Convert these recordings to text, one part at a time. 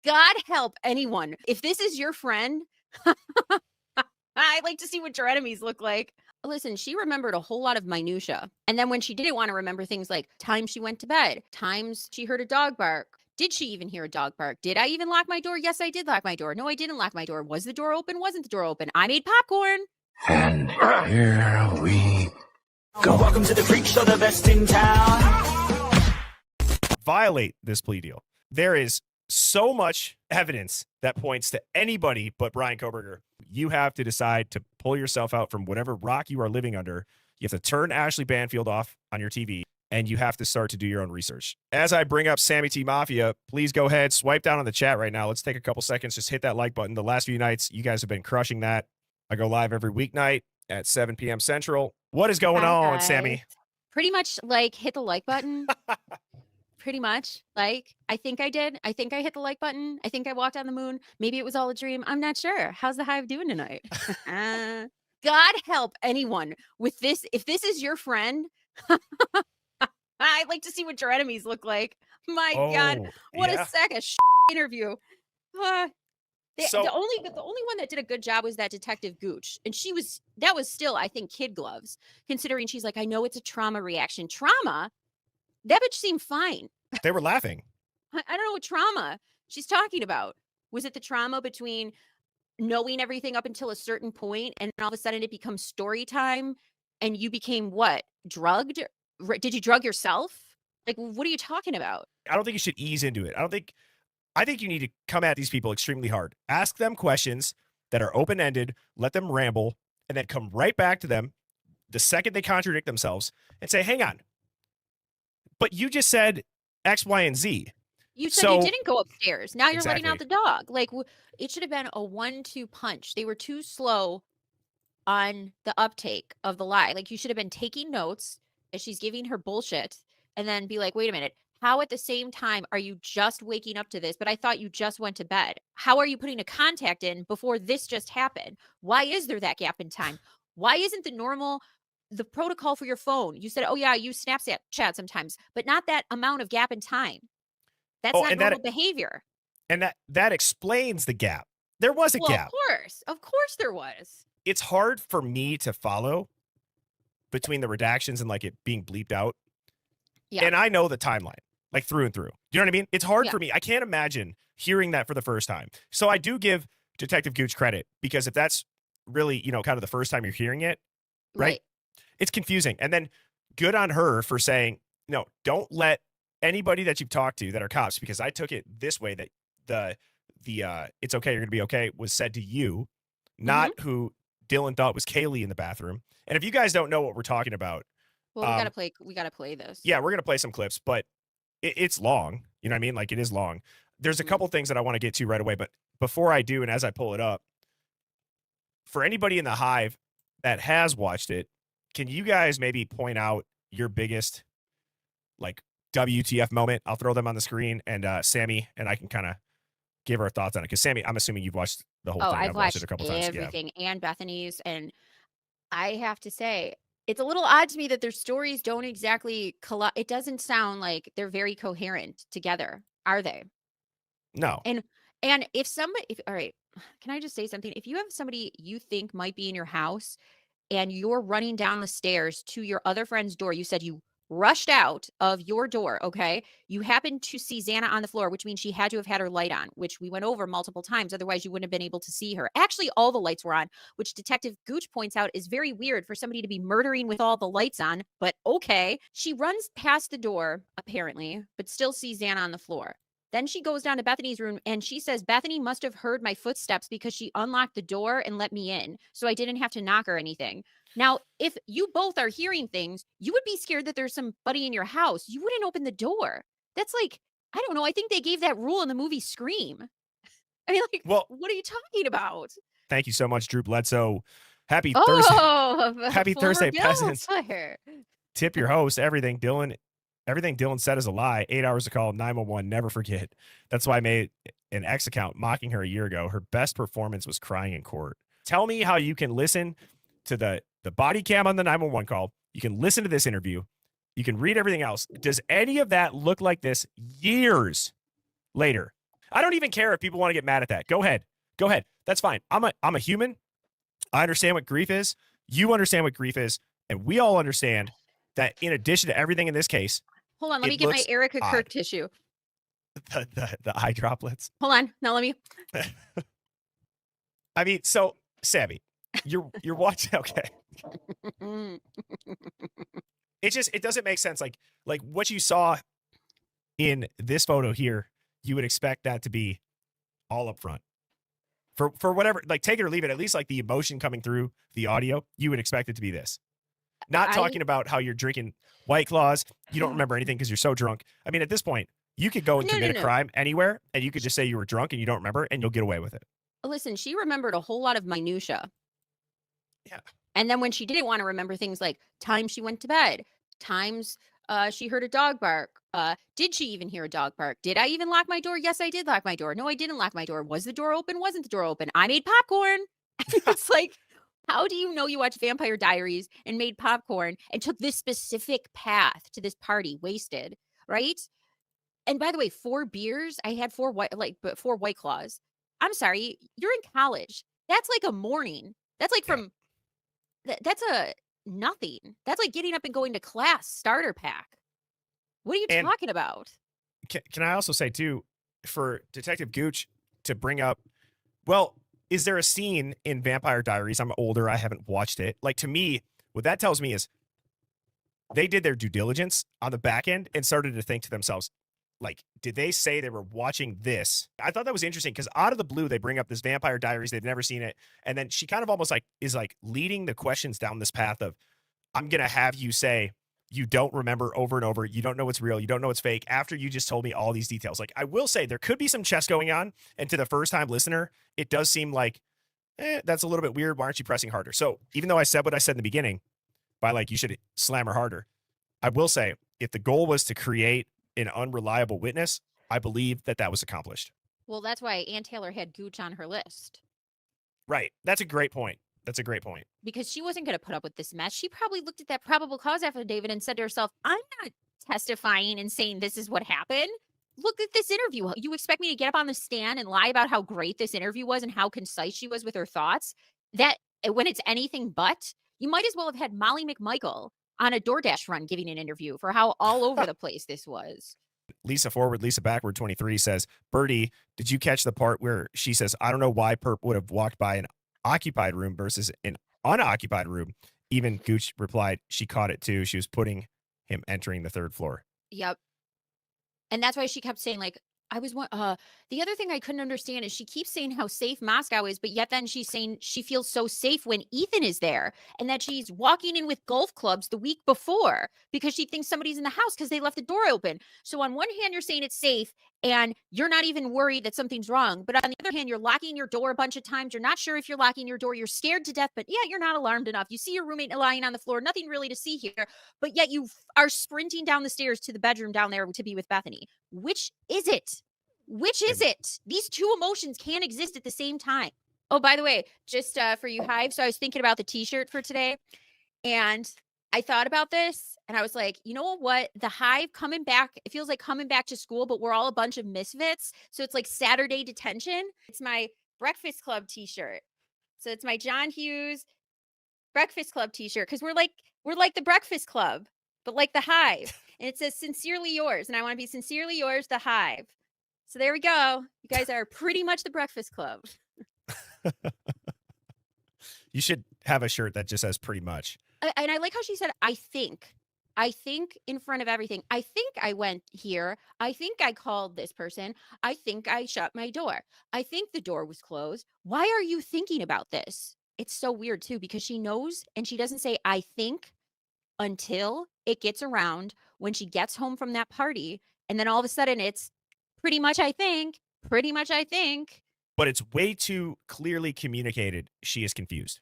God help anyone. If this is your friend, I'd like to see what your enemies look like. Listen, she remembered a whole lot of minutia. And then when she didn't want to remember things like times she went to bed, times she heard a dog bark. Did she even hear a dog bark? Did I even lock my door? Yes, I did lock my door. No, I didn't lock my door. Was the door open? Wasn't the door open? I made popcorn. And here we go. Welcome to the Freak Show, the best in town. Violate this plea deal. There is so much evidence that points to anybody but Brian Koberger. You have to decide to pull yourself out from whatever rock you are living under. You have to turn Ashley Banfield off on your TV, and you have to start to do your own research. As I bring up Sammy T Mafia, please go ahead, swipe down on the chat right now. Let's take a couple seconds. Just hit that like button. The last few nights, you guys have been crushing that. I go live every weeknight at 7 p.m. Central. What is going on, guys. Sammy? Pretty much like hit the like button. Pretty much. Like, I think I did. I think I hit the like button. I think I walked on the moon. Maybe it was all a dream. I'm not sure. How's the Hive doing tonight? God help anyone with this. If this is your friend, I'd like to see what your enemies look like. My God, what a sack of interview. The only one that did a good job was that Detective Gooch. And that was still, I think, kid gloves, considering she's like, I know it's a trauma reaction. Trauma? That bitch seemed fine. They were laughing. I don't know what trauma she's talking about. Was it the trauma between knowing everything up until a certain point and all of a sudden it becomes story time and you became what? Drugged? Did you drug yourself? Like, what are you talking about? I don't think you should ease into it. I think you need to come at these people extremely hard. Ask them questions that are open-ended, let them ramble, and then come right back to them the second they contradict themselves and say, hang on, but you just said X, Y, and Z. You said you didn't go upstairs. Now you're letting out the Exactly. dog. Like, it should have been a 1-2 punch. They were too slow on the uptake of the lie. Like, you should have been taking notes as she's giving her bullshit and then be like, wait a minute. How at the same time are you just waking up to this? But I thought you just went to bed. How are you putting a contact in before this just happened? Why is there that gap in time? Why isn't the protocol for your phone? You said, oh yeah, I use Snapchat sometimes, but not that amount of gap in time. That's not normal behavior. And that explains the gap. There was a gap. Of course there was. It's hard for me to follow between the redactions and like it being bleeped out. Yeah. And I know the timeline, like through and through. You know what I mean? It's hard for me. I can't imagine hearing that for the first time. So I do give Detective Gooch credit because if that's really, kind of the first time you're hearing it, right? It's confusing. And then good on her for saying, no, don't let anybody that you've talked to that are cops, because I took it this way that the it's okay, you're gonna be okay was said to you, not who Dylan thought was Kaylee in the bathroom. And if you guys don't know what we're talking about, well, we gotta play this. Yeah, we're gonna play some clips, but it's long. You know what I mean? Like, it is long. There's a couple things that I want to get to right away, but before I do, and as I pull it up, for anybody in the Hive that has watched it, can you guys maybe point out your biggest, like, WTF moment? I'll throw them on the screen, and Sammy and I can kind of give our thoughts on it. Because Sammy, I'm assuming you've watched the whole thing. I've watched it a couple times. Everything, and Bethany's, and I have to say, it's a little odd to me that their stories don't exactly collide. It doesn't sound like they're very coherent together, are they? No. And all right, can I just say something? If you have somebody you think might be in your house and you're running down the stairs to your other friend's door, you said you rushed out of your door, okay? You happened to see Xana on the floor, which means she had to have had her light on, which we went over multiple times. Otherwise, you wouldn't have been able to see her. Actually, all the lights were on, which Detective Gooch points out is very weird for somebody to be murdering with all the lights on, but okay. She runs past the door, apparently, but still sees Xana on the floor. Then she goes down to Bethany's room and she says, Bethany must have heard my footsteps because she unlocked the door and let me in, so I didn't have to knock or anything. Now, if you both are hearing things, you would be scared that there's somebody in your house. You wouldn't open the door. That's like, I don't know. I think they gave that rule in the movie Scream. I mean, like, well, what are you talking about? Thank you so much, Drew Bledsoe. Happy Thursday. Happy Thursday, peasants. Tip your host. Everything Dylan said is a lie. 8 hours to call, 911. Never forget. That's why I made an X account mocking her a year ago. Her best performance was crying in court. Tell me how you can listen to the body cam on the 911 call. You can listen to this interview. You can read everything else. Does any of that look like this years later? I don't even care if people want to get mad at that. Go ahead. Go ahead. That's fine. I'm a human. I understand what grief is. You understand what grief is. And we all understand that in addition to everything in this case, hold on, let me get my Erica Kirk tissue. The eye droplets. Hold on. Now let me. I mean, so Sammy, you're watching. Okay. It doesn't make sense. Like what you saw in this photo here, you would expect that to be all up front. For whatever, like take it or leave it, at least like the emotion coming through the audio, you would expect it to be this. Not talking about how you're drinking White Claws, you don't remember anything because you're so drunk. I mean, at this point, you could go and commit a crime anywhere, and you could just say you were drunk and you don't remember, and you'll get away with it. Listen, she remembered a whole lot of minutia. Yeah. And then when she didn't want to remember things like times she went to bed, times she heard a dog bark. Did she even hear a dog bark? Did I even lock my door? Yes, I did lock my door. No, I didn't lock my door. Was the door open? Wasn't the door open? I made popcorn. It's like, how do you know you watched Vampire Diaries and made popcorn and took this specific path to this party wasted, right? And by the way, 4 beers. I had 4 White Claws. I'm sorry, you're in college. That's like a morning. That's like from that's a nothing. That's like getting up and going to class starter pack. What are you talking about? Can I also say too, for Detective Gooch to bring up, well, is there a scene in Vampire Diaries? I'm older. I haven't watched it. Like, to me, what that tells me is they did their due diligence on the back end and started to think to themselves, like, did they say they were watching this? I thought that was interesting because out of the blue, they bring up this Vampire Diaries. They've never seen it. And then she kind of almost like is like leading the questions down this path of, I'm going to have you say, you don't remember over and over. You don't know what's real. You don't know what's fake after you just told me all these details. Like, I will say there could be some chess going on. And to the first time listener, it does seem like, that's a little bit weird. Why aren't you pressing harder? So even though I said what I said in the beginning by like, you should slam her harder, I will say if the goal was to create an unreliable witness, I believe that was accomplished. Well, that's why Ann Taylor had Gooch on her list. Right. That's a great point. That's a great point. Because she wasn't going to put up with this mess. She probably looked at that probable cause affidavit and said to herself, I'm not testifying and saying this is what happened. Look at this interview. You expect me to get up on the stand and lie about how great this interview was and how concise she was with her thoughts? That when it's anything but, you might as well have had Molly McMichael on a DoorDash run giving an interview for how all over the place this was. Lisa Forward, Lisa Backward 23 says, Birdie, did you catch the part where she says, I don't know why Perp would have walked by an occupied room versus an unoccupied room? Even Gooch replied, she caught it too. She was putting him entering the 3rd floor. Yep. And that's why she kept saying, like, the other thing I couldn't understand is she keeps saying how safe Moscow is, but yet then she's saying she feels so safe when Ethan is there and that she's walking in with golf clubs the week before because she thinks somebody's in the house because they left the door open. So on one hand, you're saying it's safe and you're not even worried that something's wrong. But on the other hand, you're locking your door a bunch of times. You're not sure if you're locking your door. You're scared to death, but yeah, you're not alarmed enough. You see your roommate lying on the floor, nothing really to see here, but yet you are sprinting down the stairs to the bedroom down there to be with Bethany. Which is it? Which is it? These two emotions can't exist at the same time. Oh, by the way, just for you Hive, so I was thinking about the t-shirt for today, and I thought about this, and I was like, you know what? The Hive coming back, it feels like coming back to school, but we're all a bunch of misfits, so it's like Saturday detention. It's my Breakfast Club t-shirt. So it's my John Hughes Breakfast Club t-shirt, because we're like the Breakfast Club, but like the Hive. And it says, sincerely yours, and I want to be sincerely yours, the Hive. So there we go. You guys are pretty much the Breakfast Club. You should have a shirt that just says pretty much. And I like how she said, I think in front of everything. I think I went here. I think I called this person. I think I shut my door. I think the door was closed. Why are you thinking about this? It's so weird too, because she knows and she doesn't say, I think, until it gets around when she gets home from that party. And then all of a sudden it's pretty much I think. But it's way too clearly communicated. She is confused.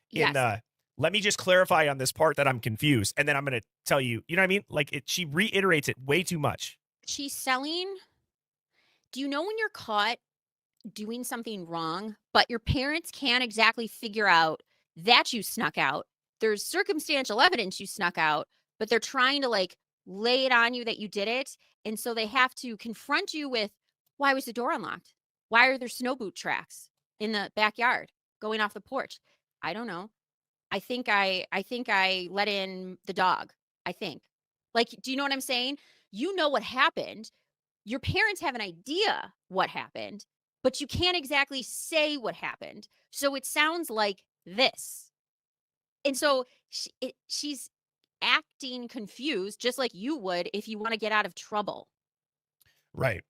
Yes. Let me just clarify on this part that I'm confused. And then I'm going to tell you, you know what I mean? Like she reiterates it way too much. She's selling. Do you know when you're caught doing something wrong, but your parents can't exactly figure out that you snuck out? There's circumstantial evidence you snuck out, but they're trying to like lay it on you that you did it. And so they have to confront you with Why was the door unlocked? Why are there snow boot tracks in the backyard going off the porch? I don't know. I think I let in the dog. I think. Like, do you know what I'm saying? You know what happened. Your parents have an idea what happened, but you can't exactly say what happened. So it sounds like this. And so she's acting confused, just like you would if you want to get out of trouble. Right.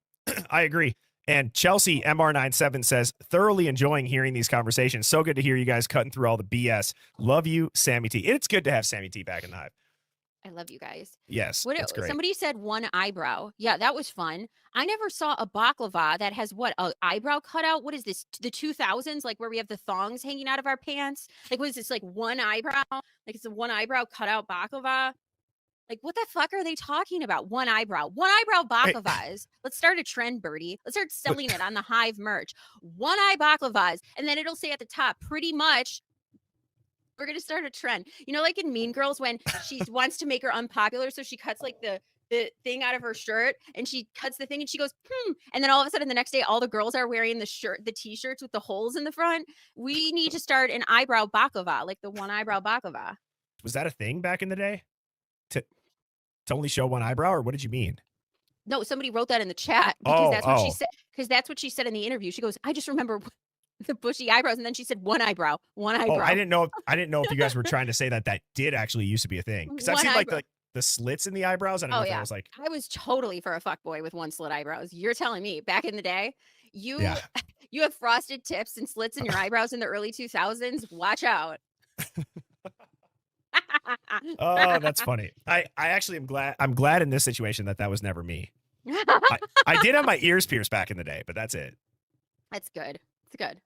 I agree. And Chelsea MR97 says, thoroughly enjoying hearing these conversations. So good to hear you guys cutting through all the BS. Love you, Sammy T. It's good to have Sammy T back in the hive. I love you guys. Yes, it's great. Somebody said one eyebrow. Yeah, that was fun. I never saw a baklava that has what, a eyebrow cutout? What is this? The 2000s, like where we have the thongs hanging out of our pants? Like, what is this, like one eyebrow? Like it's a one eyebrow cutout baklava? Like, what the fuck are they talking about? One eyebrow baklavas. Let's start a trend, Birdie. Let's start selling it on the Hive merch. One eye baklavas. And then it'll say at the top, pretty much, we're going to start a trend. You know, like in Mean Girls when she wants to make her unpopular. So she cuts like the thing out of her shirt and she cuts the thing and she goes, And then all of a sudden the next day, all the girls are wearing the t-shirts with the holes in the front. We need to start an eyebrow baklava, like the one eyebrow baklava. Was that a thing back in the day? To only show one eyebrow, or what did you mean? No, somebody wrote that in the chat because that's what she said. Because that's what she said in the interview. She goes, I just remember the bushy eyebrows, and then she said one eyebrow. Oh, I didn't know if you guys were trying to say that did actually used to be a thing. Because I've seen like the slits in the eyebrows. I don't know if I was like, I was totally for a fuckboy with one slit eyebrows. You're telling me back in the day, you have frosted tips and slits in your eyebrows in the early 2000s. Watch out. Oh, that's funny. I actually am glad. I'm glad in this situation that was never me. I did have my ears pierced back in the day, but that's it. That's good. It's good.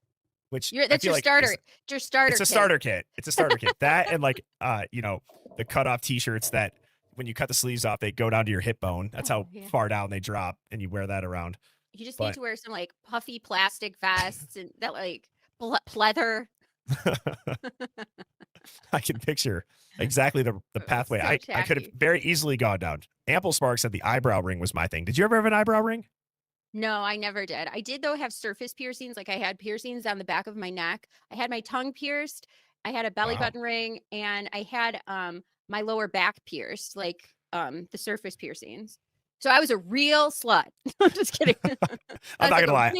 That's your starter. Your starter. It's a starter kit. It's a starter kit. That and like the cut off t-shirts that when you cut the sleeves off, they go down to your hip bone. That's how far down they drop, and you wear that around. You just need to wear some like puffy plastic vests and that like pleather. I can picture exactly the pathway. So I could have very easily gone down. Ample Spark said the eyebrow ring was my thing. Did you ever have an eyebrow ring? No, I never did. I did, though, have surface piercings. Like I had piercings on the back of my neck. I had my tongue pierced. I had a belly button ring, and I had my lower back pierced, like the surface piercings. So I was a real slut. I'm just kidding. I'm not gonna lie.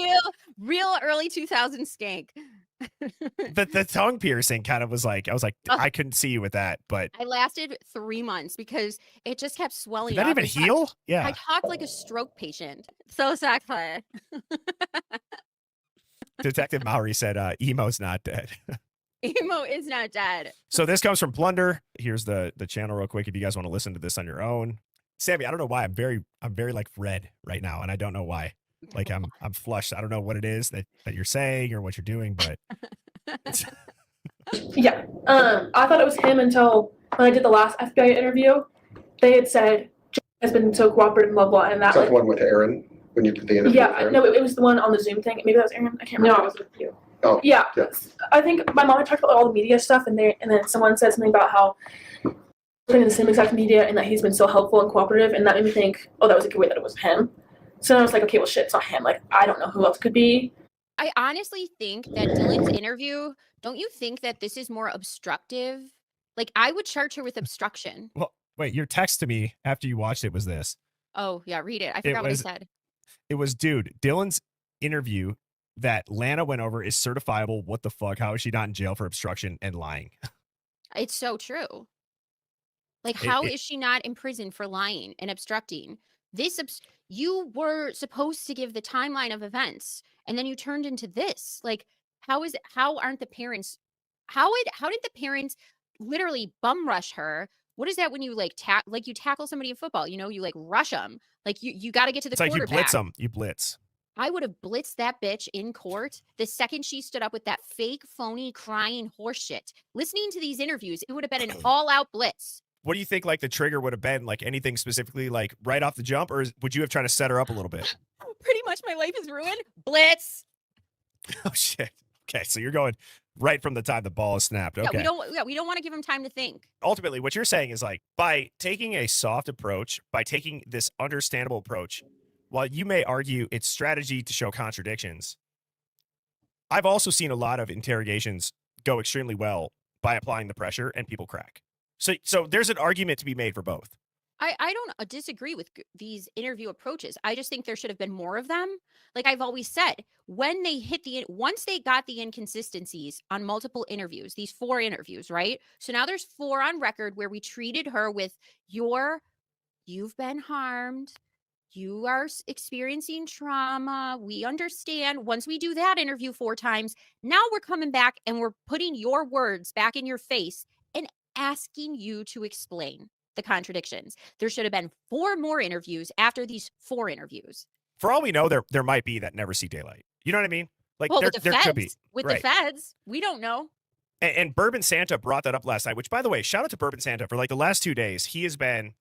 Real early 2000s skank. The tongue piercing kind of was like, I was like, I couldn't see you with that, but I lasted 3 months because it just kept swelling. Did that even heal? Yeah. I talked like a stroke patient. So sacred. Detective Mowry said, emo's not dead. Emo is not dead. So this comes from Plunder. Here's the channel real quick if you guys want to listen to this on your own. Sammy, I don't know why I'm very like red right now, and I don't know why. Like I'm flushed. I don't know what it is that you're saying or what you're doing, but yeah. I thought it was him until when I did the last FBI interview. They had said Joe has been so cooperative, blah blah, and that. Is that the one with Aaron when you did the interview? Yeah, no, it was the one on the Zoom thing. Maybe that was Aaron. I can't remember. No, it was with you. Oh. Yeah. I think my mom had talked about all the media stuff, and then someone said something about how in the same exact media and that he's been so helpful and cooperative, and that made me think, oh, that was a good way that it was him. So I was like, okay, well, shit, it's not him. Like, I don't know who else could be. I honestly think that Dylan's interview, don't you think that this is more obstructive? Like, I would charge her with obstruction. Well, wait, your text to me after you watched it was this. Oh, yeah, read it. I forgot what I said. It was, dude, Dylan's interview that Lana went over is certifiable. What the fuck? How is she not in jail for obstruction and lying? It's so true. Like, how is she not in prison for lying and obstructing? You were supposed to give the timeline of events, and then you turned into this. Like, how did the parents literally bum rush her? What is that when you you tackle somebody in football? You know, you like rush them. Like you got to get to the quarterback. Like you blitz them. You blitz. I would have blitzed that bitch in court the second she stood up with that fake, phony, crying horseshit. Listening to these interviews, it would have been an all-out blitz. What do you think, like, the trigger would have been? Like, anything specifically, like, right off the jump? Or would you have tried to set her up a little bit? Pretty much my life is ruined. Blitz. Oh, shit. Okay, so you're going right from the time the ball is snapped. Okay. Yeah, we don't want to give him time to think. Ultimately, what you're saying is, like, by taking a soft approach, by taking this understandable approach, while you may argue it's strategy to show contradictions, I've also seen a lot of interrogations go extremely well by applying the pressure and people crack. So there's an argument to be made for both. I don't disagree with these interview approaches. I just think there should have been more of them. Like I've always said, when they hit once they got the inconsistencies on multiple interviews, these 4 interviews, right? So now there's 4 on record where we treated her with you've been harmed. You are experiencing trauma. We understand. Once we do that interview 4 times, now we're coming back and we're putting your words back in your face and asking you to explain the contradictions. There should have been 4 more interviews after these 4 interviews. For all we know, there might be that never see daylight. You know what I mean? Like well, there feds, could be. With right. the feds, we don't know. And Bourbon Santa brought that up last night, which by the way, shout out to Bourbon Santa for like the last 2 days. He has been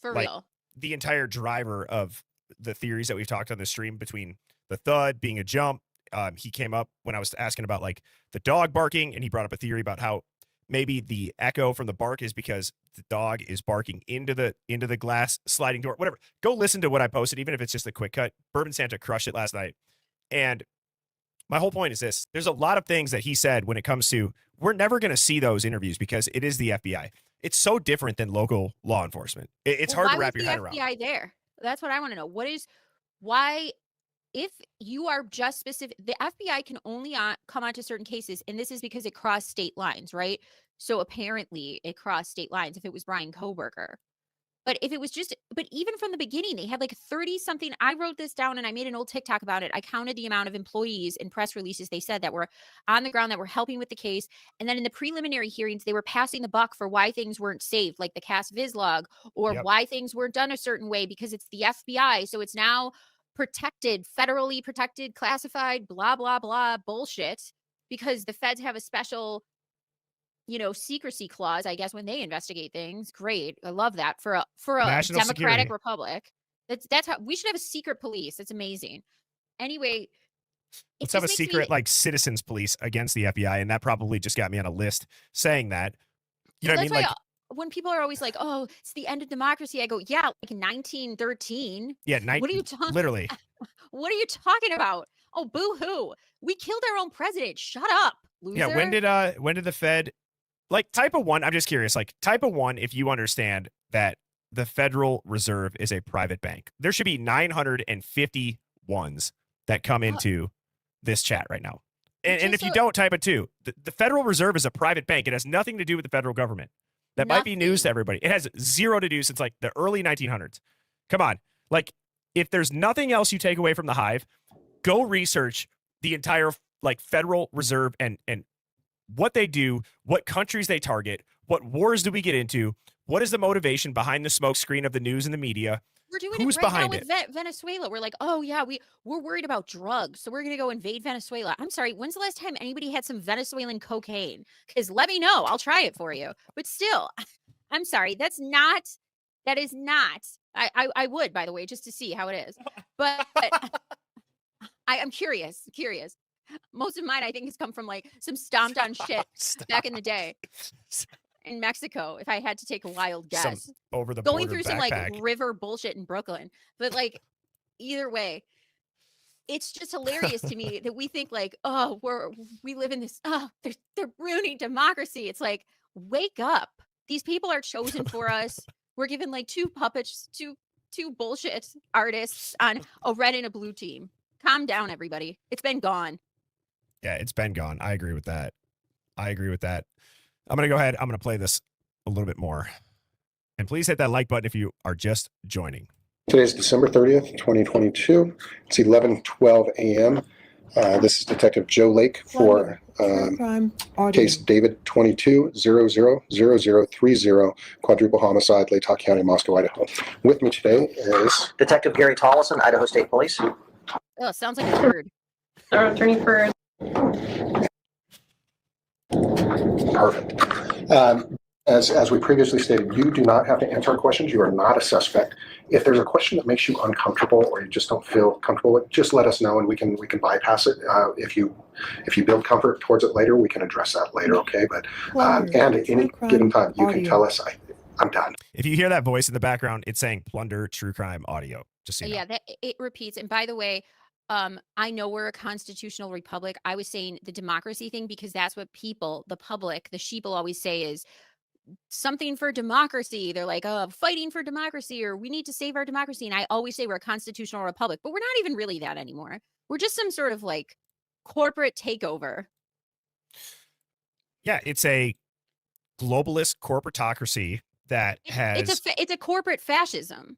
for like, real. The entire driver of the theories that we've talked on the stream between the thud being a jump. He came up when I was asking about like the dog barking, and he brought up a theory about how maybe the echo from the bark is because the dog is barking into the glass sliding door, whatever. Go listen to what I posted, even if it's just a quick cut. Bourbon Santa crushed it last night. And my whole point is this. There's a lot of things that he said when it comes to, we're never going to see those interviews because it is the FBI. It's so different than local law enforcement. It's hard to wrap your head around. Why was the FBI there? That's what I want to know. Why, if you are just specific, the FBI can only come onto certain cases, and this is because it crossed state lines, right? So apparently it crossed state lines if it was Brian Koberger. But if it was but even from the beginning, they had like 30 something. I wrote this down and I made an old TikTok about it. I counted the amount of employees in press releases they said that were on the ground, that were helping with the case. And then in the preliminary hearings, they were passing the buck for why things weren't saved, like the Cass Vislog, or why things weren't done a certain way because it's the FBI. So it's now protected, federally protected, classified, blah, blah, blah, bullshit, because the feds have a special secrecy clause, I guess, when they investigate things. Great. I love that for a National democratic security. Republic. That's how we should have a secret police. It's amazing. Anyway, let's have a secret like citizens police against the FBI, and that probably just got me on a list saying that. You know what I mean? Like when people are always like, "Oh, it's the end of democracy," I go, "Yeah, like 1913." Yeah, what are you talking? Literally. What are you talking about? Oh, boo-hoo! We killed our own president. Shut up, loser. Yeah, when did the Fed? Like type of 1, I'm just curious, like type of 1, if you understand that the Federal Reserve is a private bank, there should be 950 ones that come into this chat right now. And if you don't, type it 2. The Federal Reserve is a private bank. It has nothing to do with the federal government. That might be news to everybody. It has 0 to do since like the early 1900s. Come on. Like if there's nothing else you take away from the Hive, go research the entire like Federal Reserve and what they do, what countries they target, what wars do we get into, what is the motivation behind the smokescreen of the news and the media? We're doing Who's it right behind now with Venezuela. We're like, oh yeah, we're worried about drugs, so we're gonna go invade Venezuela. I'm sorry, when's the last time anybody had some Venezuelan cocaine? Because let me know, I'll try it for you. But still, I'm sorry, that is not. I would, by the way, just to see how it is. But I'm curious. Most of mine, I think, has come from like some stomped on shit back in the day in Mexico. If I had to take a wild guess, over the going through backpack. some like river bullshit in Brooklyn, but like either way, it's just hilarious to me that we think like, oh, we live in this. Oh, they're ruining democracy. It's like, wake up! These people are chosen for us. We're given like 2 puppets, two bullshit artists on a red and a blue team. Calm down, everybody. It's been gone. Yeah, it's been gone. I agree with that. I'm going to go ahead. I'm going to play this a little bit more. And please hit that like button if you are just joining. Today's December 30th, 2022. It's 11:12 a.m. This is Detective Joe Lake for case David 22-000030, quadruple homicide, Latah County, Moscow, Idaho. With me today is Detective Gary Tollison, Idaho State Police. Oh, sounds like a bird. Our attorney for. Perfect. As we previously stated, you do not have to answer our questions. You are not a suspect. If there's a question that makes you uncomfortable or you just don't feel comfortable with, just let us know and we can bypass it. If you build comfort towards it later, we can address that later. Okay, but and at any given time, you can tell us. I'm done. If you hear that voice in the background, it's saying plunder true crime audio. Just so you know. Yeah, that it repeats. And by the way, I know we're a constitutional republic. I was saying the democracy thing because that's what people, the public, the sheeple always say is something for democracy. They're like, oh, fighting for democracy, or we need to save our democracy. And I always say we're a constitutional republic, but we're not even really that anymore. We're just some sort of like corporate takeover. Yeah, it's a globalist corporatocracy that has it's a corporate fascism.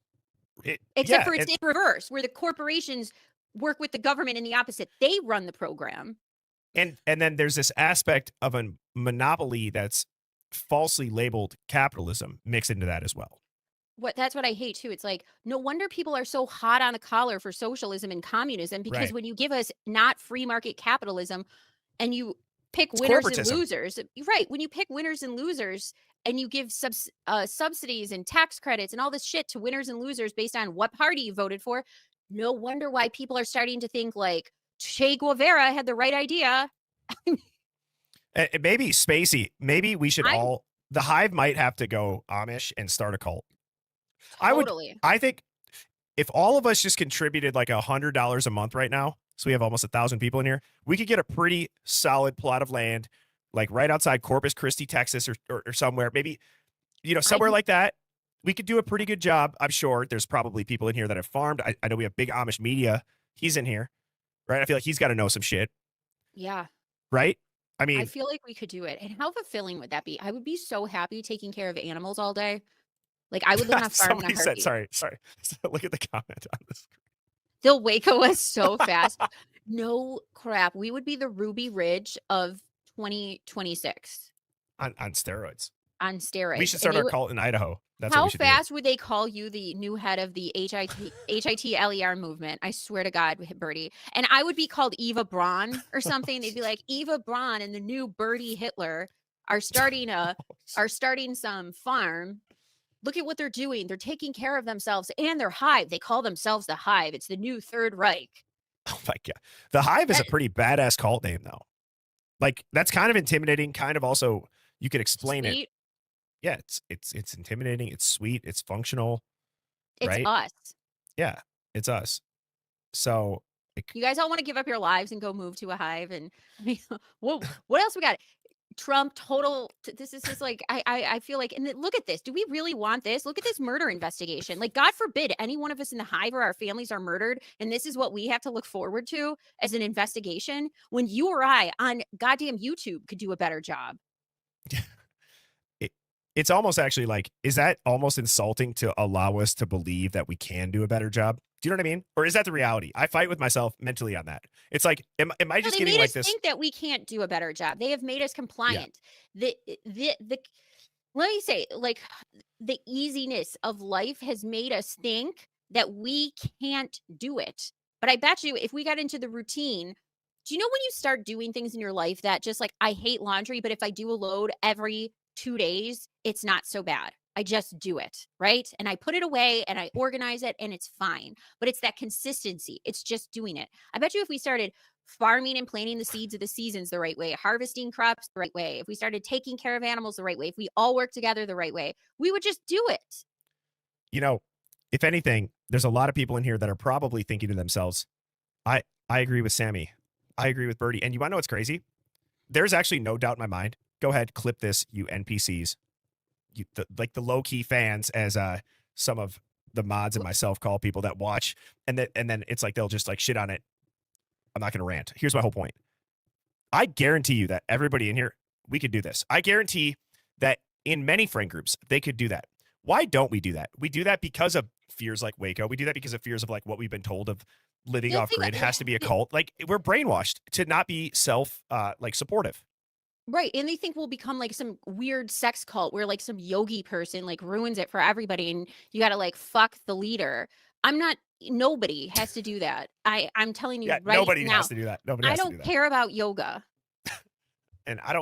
Except for it's in reverse, where the corporations work with the government in the opposite. They run the program. And then there's this aspect of a monopoly that's falsely labeled capitalism mixed into that as well. That's what I hate too. It's like, no wonder people are so hot on the collar for socialism and communism, because when you give us not free market capitalism and you pick winners and losers, right? When you pick winners and losers and you give subsidies and tax credits and all this shit to winners and losers based on what party you voted for, no wonder why people are starting to think like Che Guevara had the right idea. Maybe Spacey, maybe we should the Hive might have to go Amish and start a cult. Totally. I think if all of us just contributed like $100 a month right now, so we have almost 1,000 people in here, we could get a pretty solid plot of land, like right outside Corpus Christi, Texas, or somewhere, maybe, somewhere like that. We could do a pretty good job. I'm sure there's probably people in here that have farmed. I know we have Big Amish Media. He's in here, right? I feel like he's got to know some shit. Yeah. Right? I mean, I feel like we could do it. And how fulfilling would that be? I would be so happy taking care of animals all day. Like I would live on a farm. Somebody said, sorry. Look at the comment on this. They'll Waco us so fast. No crap. We would be the Ruby Ridge of 2026. On steroids. On steroids. We should start our cult in Idaho. That's how what we should fast do. would they call you the new head of the HIT-LER movement? I swear to God, Birdie. And I would be called Eva Braun or something. They'd be like, Eva Braun and the new Birdie Hitler are starting some farm. Look at what they're doing. They're taking care of themselves and their Hive. They call themselves the Hive. It's the new Third Reich. Oh my God. The Hive is a pretty badass cult name though. Like that's kind of intimidating, kind of also you could explain it. Yeah, it's intimidating, it's sweet, it's functional. It's right? us. Yeah, it's us. So you guys all want to give up your lives and go move to a Hive, and I mean, what else we got? Trump, total. This is just like I feel like, and look at this. Do we really want this? Look at this murder investigation. Like, God forbid any one of us in the Hive or our families are murdered, and this is what we have to look forward to as an investigation. When you or I on goddamn YouTube could do a better job. It's almost actually like, is that almost insulting to allow us to believe that we can do a better job? Do you know what I mean? Or is that the reality? I fight with myself mentally on that. It's like, am I just getting like this? Think that we can't do a better job. They have made us compliant. Yeah. Let me say, like, the easiness of life has made us think that we can't do it. But I bet you if we got into the routine, do you know when you start doing things in your life that just like, I hate laundry, but if I do a load every 2 days, it's not so bad. I just do it, right? And I put it away and I organize it and it's fine. But it's that consistency. It's just doing it. I bet you if we started farming and planting the seeds of the seasons the right way, harvesting crops the right way, if we started taking care of animals the right way, if we all work together the right way, we would just do it. You know, if anything, there's a lot of people in here that are probably thinking to themselves, I agree with Sammy. I agree with Birdie. And you want to know what's crazy? There's actually no doubt in my mind. Go ahead, clip this, you NPCs. Like the low-key fans, as some of the mods and myself call people that watch, and then it's like they'll just like shit on it. I'm not going to rant. Here's my whole point. I guarantee you that everybody in here, we could do this. I guarantee that in many friend groups, they could do that. Why don't we do that? We do that because of fears like Waco. We do that because of fears of like what we've been told of living off grid has to be a cult. Like we're brainwashed to not be like supportive. Right. And they think we'll become like some weird sex cult where like some yogi person like ruins it for everybody and you got to like fuck the leader. Nobody has to do that. I'm telling you right now. Nobody has to do that. Nobody has to do that. I don't care about yoga. And I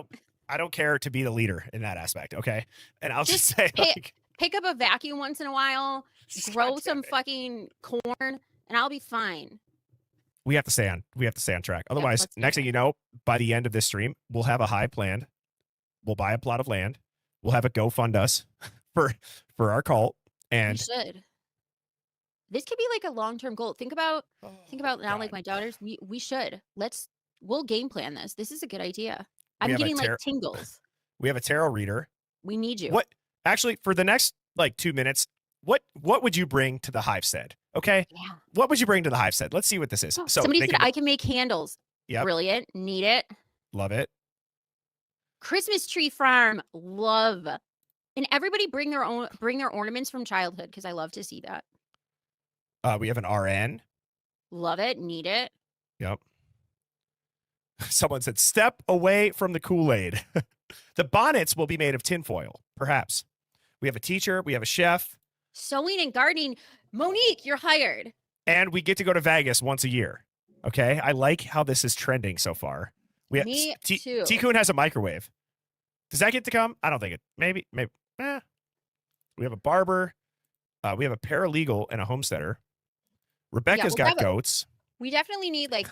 don't care to be the leader in that aspect. Okay. And I'll just say pick up a vacuum once in a while, grow some fucking corn, and I'll be fine. We have to stay on track. Otherwise, next thing you know, by the end of this stream, we'll have a Hive planned. We'll buy a plot of land. We'll have it go fund us for our cult. We And should. This could be like a long-term goal. Think about now, God. like my daughters. We should. We'll game plan this. This is a good idea. We I'm have a getting like tingles. We have a tarot reader. We need you. What actually for the next like 2 minutes? What would you bring to the hive stead? Okay, Yeah. what would you bring to the hive stead? Let's see what this is. So Somebody they said can, I can make candles. Yep. Brilliant. Need it. Love it. Christmas tree farm. Love. And everybody bring their ornaments from childhood because I love to see that. We have an RN. Love it. Need it. Yep. Someone said, step away from the Kool-Aid. The bonnets will be made of tinfoil, perhaps. We have a teacher. We have a chef. Sewing and gardening. Monique, you're hired. And we get to go to Vegas once a year. Okay. I like how this is trending so far. Me too. T-Kun has a microwave. Does that get to come? I don't think it. Maybe. We have a barber. We have a paralegal and a homesteader. Rebecca's got goats. We definitely need like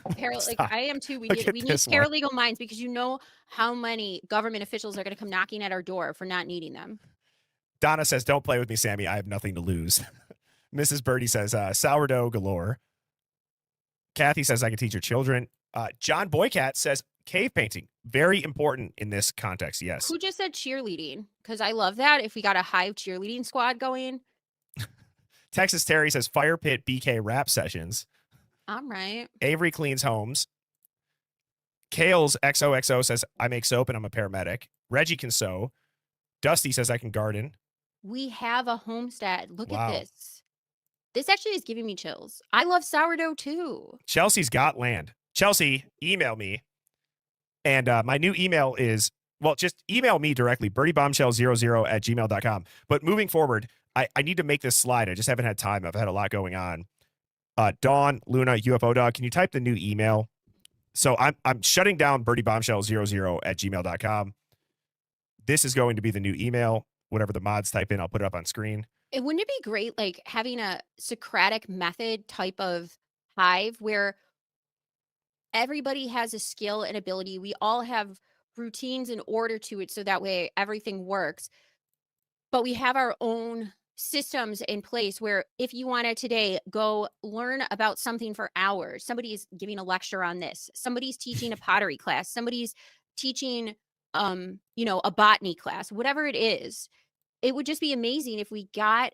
I am too. We need this one. paralegal minds because you know how many government officials are going to come knocking at our door for not needing them. Donna says, don't play with me, Sammy. I have nothing to lose. Mrs. Birdie says, sourdough galore. Kathy says, I can teach your children. John Boycat says, cave painting. Very important in this context. Yes. Who just said cheerleading? Because I love that. If we got a hive cheerleading squad going. Texas Terry says, fire pit BK rap sessions. I'm right. Avery cleans homes. Kale's XOXO says, I make soap and I'm a paramedic. Reggie can sew. Dusty says, I can garden. We have a homestead. Look Wow. at this. This actually is giving me chills. I love sourdough too. Chelsea's got land. Chelsea, email me. And my new email is, well, just email me directly, birdiebombshell00@gmail.com. But moving forward, I need to make this slide. I just haven't had time. I've had a lot going on. Dawn, Luna, UFO Dog, can you type the new email? So I'm shutting down birdiebombshell00@gmail.com. This is going to be the new email. Whatever the mods type in, I'll put it up on screen. Wouldn't it be great, like having a Socratic method type of hive where everybody has a skill and ability. We all have routines and order to it so that way everything works. But we have our own systems in place where if you want to today go learn about something for hours, somebody's giving a lecture on this, somebody's teaching a pottery class, somebody's teaching a botany class, whatever it is. It would just be amazing if we got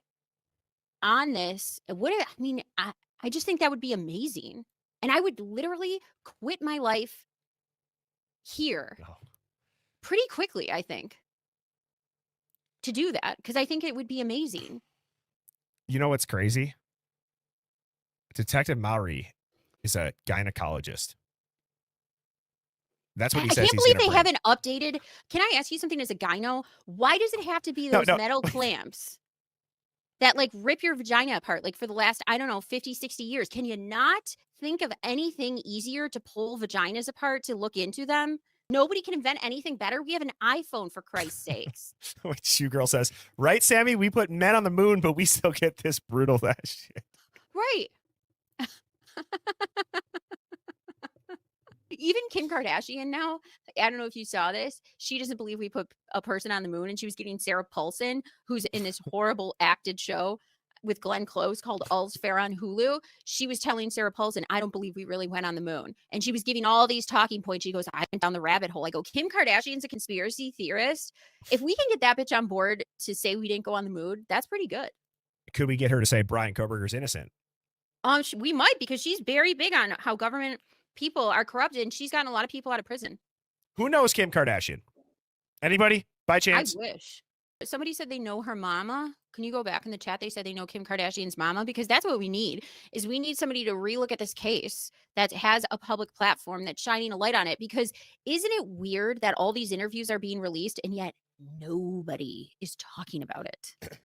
on this. I just think that would be amazing. And I would literally quit my life here pretty quickly, I think, to do that, because I think it would be amazing. You know what's crazy? Detective Maury is a gynecologist. That's what he says. I can't believe they haven't updated. Can I ask you something as a gyno? Why does it have to be those metal clamps that like rip your vagina apart like for the last, 50, 60 years? Can you not think of anything easier to pull vaginas apart to look into them? Nobody can invent anything better. We have an iPhone, for Christ's sakes. Shoe Girl says, right, Sammy? We put men on the moon, but we still get this brutal that shit. Right. Even Kim Kardashian now, I don't know if you saw this. She doesn't believe we put a person on the moon, and she was getting Sarah Paulson, who's in this horrible acted show with Glenn Close called All's Fair on Hulu. She was telling Sarah Paulson, I don't believe we really went on the moon. And she was giving all these talking points. She goes, I went down the rabbit hole. I go, Kim Kardashian's a conspiracy theorist. If we can get that bitch on board to say we didn't go on the moon, that's pretty good. Could we get her to say Brian Koberger's innocent? We might, because she's very big on how government people are corrupted, and she's gotten a lot of people out of prison. Who knows Kim Kardashian? Anybody by chance? I wish. Somebody said they know her mama. Can you go back in the chat? They said they know Kim Kardashian's mama, because that's what we need. Is we need somebody to relook at this case that has a public platform that's shining a light on it. Because isn't it weird that all these interviews are being released and yet nobody is talking about it?